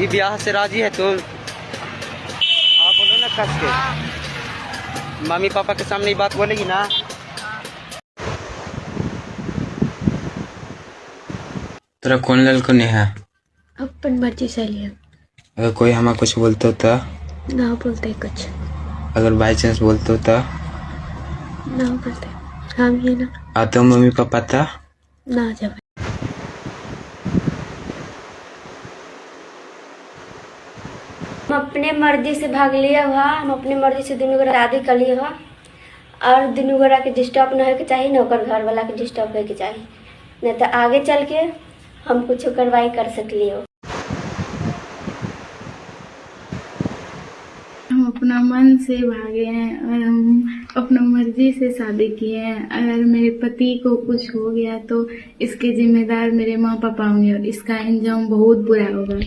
ये ब्याह से राजी है तो आप बोलो ना कस के। मम्मी पापा के सामने ये बात बोलेगी ना। तोरा कौन लड़को नहीं है? अपन मर्जी से लिया। अगर कोई हमें कुछ बोलते तो? ना बोलते कुछ। अगर बाई चांस बोलते तो? ना बोलते। हम ये ना आते हो मम्मी पापा था? ना जब हम अपने मर्जी से भाग लिया हुआ, हम अपनी मर्जी से दुनू गोरा शादी कर लिए हुआ और दुनू गोरा के डिस्टर्ब न होके चाहिए, न ओकर घर वाला के डिस्टर्ब होके चाहिए, नहीं तो आगे चल के हम कुछ कार्रवाई कर सकली हो। हम अपना मन से भागे हैं और हम अपना मर्जी से शादी किए हैं। अगर मेरे पति को कुछ हो गया तो इसके जिम्मेदार मेरे माँ पापा होंगे और इसका अंजाम बहुत बुरा होगा।